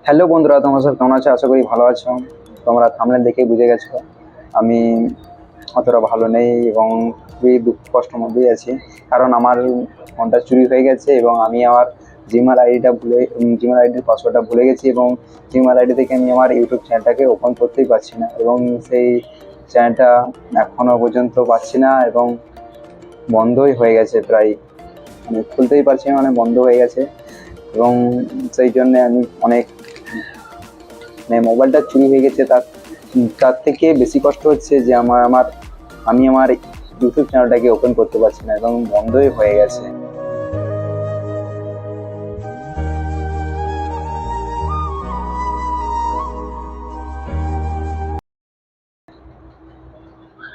Hello বন্ধুরা, তোমরা সব কেমন আছো? আশা করি ভালো আছো। তোমরা থাম্বনেল দেখেই বুঝে গেছো আমি অতটা ভালো নেই এবং খুবই দুঃখ কষ্টের মধ্যেই আছি। কারণ আমার ফোনটা চুরি হয়ে গেছে এবং আমি আমার জিমেল আইডির পাসওয়ার্ডটা ভুলে গেছি এবং জিমেল আইডি থেকে আমি আমার ইউটিউব চ্যানেলটাকে ওপেন করতেই পারছি না এবং সেই চ্যানেলটা এখনও পর্যন্ত পাচ্ছি না এবং বন্ধই হয়ে গেছে প্রায়। আমি খুলতেই পারছি না, মানে বন্ধ হয়ে গেছে। এবং সেই জন্যে আমি অনেক, মানে মোবাইলটা চুরি হয়ে গেছে, তার তার থেকে বেশি কষ্ট হচ্ছে যে আমি আমার ইউটিউব চ্যানেলটাকে ওপেন করতে পারছি না এবং বন্ধই হয়ে গেছে।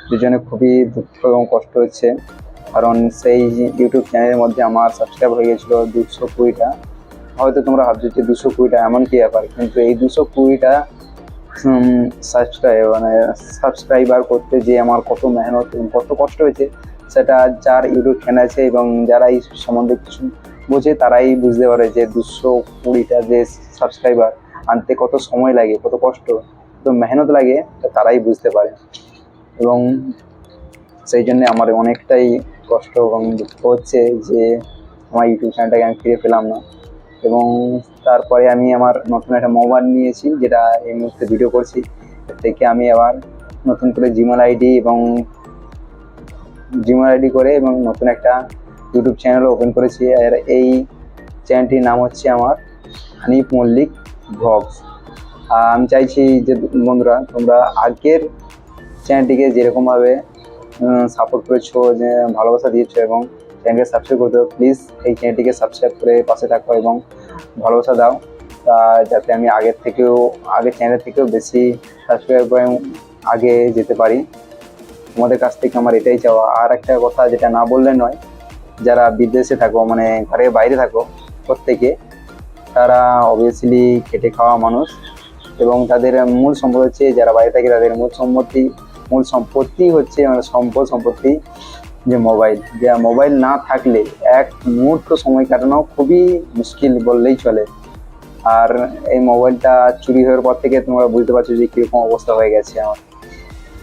দুজনে খুবই দুঃখ এবং কষ্ট হচ্ছে, কারণ সেই ইউটিউব চ্যানেলের মধ্যে আমার সাবস্ক্রাইব হয়ে গেছিলো 220টা। হয়তো তোমরা ভাবছো যে 220টা এমন কি ব্যাপার, কিন্তু এই 220টা সাবস্ক্রাইবার করতে যে আমার কত মেহনত এবং কত কষ্ট হয়েছে, সেটা যার ইউটিউব চ্যানেল আছে এবং যারা এই সম্বন্ধে কিছু বোঝে তারাই বুঝতে পারে যে 220টা যে সাবস্ক্রাইবার আনতে কত সময় লাগে, কত কষ্ট, কত মেহনত লাগে, তারাই বুঝতে পারে। এবং সেই জন্য আমার অনেকটাই কষ্ট এবং দুঃখ হচ্ছে যে আমার ইউটিউব চ্যানেলটাকে আমি ফিরে পেলাম না। এবং তারপরে আমি আমার নতুন একটা মোবাইল নিয়েছি, যেটা এই মুহূর্তে ভিডিও করছি। এর থেকে আমি আবার নতুন করে জিমেল আইডি করে এবং নতুন একটা ইউটিউব চ্যানেলও ওপেন করেছি। আর এই চ্যানেলটির নাম হচ্ছে আমার হানিফ মল্লিক ব্লগস। আমি চাইছি যে বন্ধুরা, তোমরা আগের চ্যানেলটিকে যেরকমভাবে সাপোর্ট করেছো, যে ভালোবাসা দিয়েছো এবং চ্যানেলকে সাবস্ক্রাইব করতে, প্লিজ এই চ্যানেলটিকে সাবস্ক্রাইব করে পাশে থাকো এবং ভালোবাসা দাও, যাতে আমি আগের চ্যানেলের থেকেও বেশি সাবস্ক্রাইব করে আগে যেতে পারি। তোমাদের কাছ থেকে আমার এটাই চাওয়া। আর একটা কথা যেটা না বললে নয়, যারা বিদেশে থাকো, মানে ঘরের বাইরে থাকো, প্রত্যেকে তারা অবভিয়াসলি খেটে খাওয়া মানুষ এবং তাদের মূল সম্পদ হচ্ছে, যারা বাইরে থাকে তাদের মূল সম্পত্তি হচ্ছে, মানে সম্পত্তি যে মোবাইল। যা মোবাইল না থাকলে এক মুহূর্ত সময় কাটানো খুবই মুশকিল বললেই চলে। আর এই মোবাইলটা চুরি হওয়ার পর থেকে তোমরা বুঝতে পারছো যে কীরকম অবস্থা হয়ে গেছে আমার।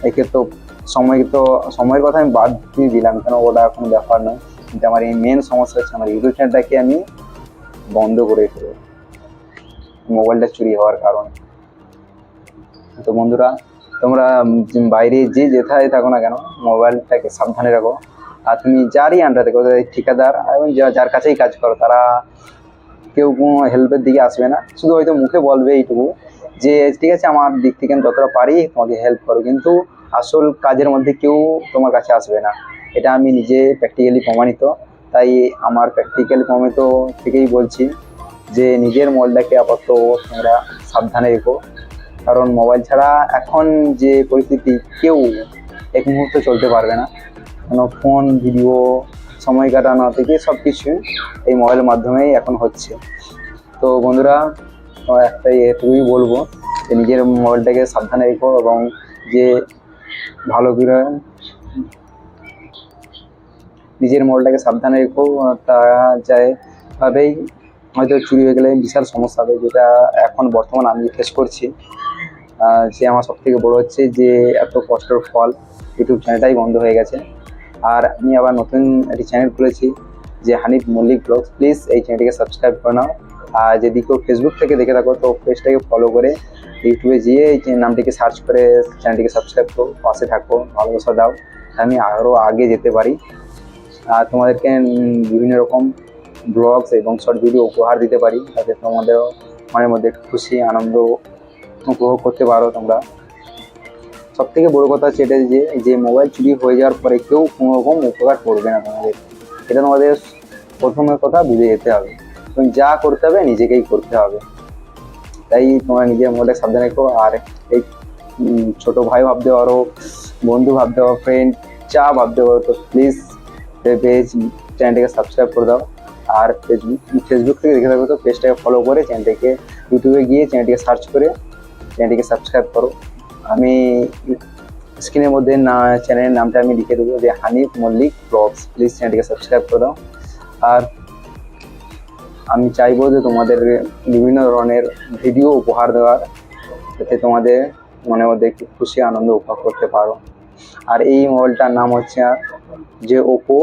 একে তো সময়ের কথা আমি বাদ দিয়ে দিলাম, কেন ওটা কোনো ব্যাপার নয়, কিন্তু আমার এই মেন সমস্যা হচ্ছে আমার ইউটিউব চ্যানেলটাকে আমি বন্ধ করে ফেলবো মোবাইলটা চুরি হওয়ার কারণে। তো বন্ধুরা, তোমরা বাইরে যেথায় থাকো না কেন, মোবাইলটাকে সাবধানে রাখো। আর তুমি যারই আন্ডার থাকো, ঠিকাদার এবং যার কাছেই কাজ করো, তারা কেউ কোনো হেল্পের দিকে আসবে না, শুধু হয়তো মুখে বলবে এইটুকু যে ঠিক আছে আমার দিক থেকে আমি যতটা পারি তোমাকে হেল্প করো, কিন্তু আসল কাজের মধ্যে কেউ তোমার কাছে আসবে না। এটা আমি নিজে প্র্যাকটিক্যালি প্রমাণিত। তাই আমার প্র্যাকটিক্যালি প্রমাণিত থেকেই বলছি যে নিজের মোবাইলটাকে আপাতত তোমরা সাবধানে রেখো, কারণ মোবাইল ছাড়া এখন যে পরিস্থিতি, কেউ এক মুহূর্তে চলতে পারবে না। কোনো ফোন, ভিডিও, সময় কাটানো থেকে সব কিছু এই মোবাইলের মাধ্যমেই এখন হচ্ছে। তো বন্ধুরা, একটাই এটুকুই বলবো যে নিজের মোবাইলটাকে সাবধানে রেখো এবং যে ভালো করে নিজের মোবাইলটাকে সাবধানে রেখো। তা যাইভাবেই হয়তো চুরি হয়ে গেলে বিশাল সমস্যা হবে, যেটা এখন বর্তমান আমি ফেস করছি। যে আমার সব থেকে বড়ো হচ্ছে যে এত কষ্টের ফল, ইউটিউব চ্যানেলটাই বন্ধ হয়ে গেছে। আর আমি আবার নতুন একটি চ্যানেল খুলেছি, যে হানিফ মল্লিক ব্লগস। প্লিজ এই চ্যানেলটিকে সাবস্ক্রাইব করে নাও। আর যদি কেউ ফেসবুক থেকে দেখে থাকো, তো পেজটাকে ফলো করে ইউটিউবে গিয়ে এই নামটিকে সার্চ করে চ্যানেলটিকে সাবস্ক্রাইব করো, পাশে থাকো, ভালোবাসা দাও, আমি আরও আগে যেতে পারি। আর তোমাদেরকে বিভিন্ন রকম ব্লগস এবং শর্ট ভিডিও উপহার দিতে পারি, যাতে তোমাদেরও মনের মধ্যে একটু খুশি, আনন্দ উপভোগ করতে পারো তোমরা। সব থেকে বড়ো কথা হচ্ছে এটা যে মোবাইল চুরি হয়ে যাওয়ার পরে কেউ কোনো রকম উপকার করবে না তোমাদের। এটা তোমাদের প্রথমের কথা বুঝে যেতে হবে, এবং যা করতে হবে নিজেকেই করতে হবে। তাই তোমরা নিজের মোবাইলটা সাবধানে রেখো। আর এই ছোটো ভাই ভাবতে পারো, বন্ধু ভাবতে পারো, ফ্রেন্ড যা ভাবতে পারো, তো প্লিজ চ্যানেলটাকে সাবস্ক্রাইব করে দাও। আর ফেসবুক থেকে দেখে থাকো, তো পেজটাকে ফলো করে চ্যানেলটাকে ইউটিউবে গিয়ে চ্যানেলটিকে সার্চ করে চ্যানেলটিকে সাবস্ক্রাইব করো। আমি স্ক্রিনের মধ্যে চ্যানেলের নামটা আমি লিখে দেবো, যে হানিফ মল্লিক ব্লগস। প্লিজ চ্যানেলটিকে সাবস্ক্রাইব করে দাও। আর আমি চাইবো যে তোমাদের বিভিন্ন ধরনের ভিডিও উপহার দেওয়ার, যাতে তোমাদের মনের মধ্যে একটু খুশি আনন্দ উপভোগ করতে পারো। আর এই মোবাইলটার নাম হচ্ছে যে ওপো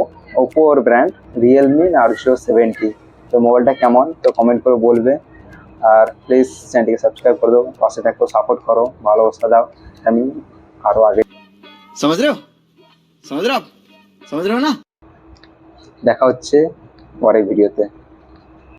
ওর ব্র্যান্ড রিয়েলমি নার্জো 70। তো মোবাইলটা কেমন তো কমেন্ট করে বলবে। আর প্লিজ চ্যানেলটিকে সাবস্ক্রাইব করে দাও, পাশে থাকো, সাপোর্ট করো, ভালোবাসা দাও। আমি আরও আগে समझ रहे हो समझ रहे हो आप समझ रहे हो ना। দেখা হচ্ছে পরের ভিডিওতে।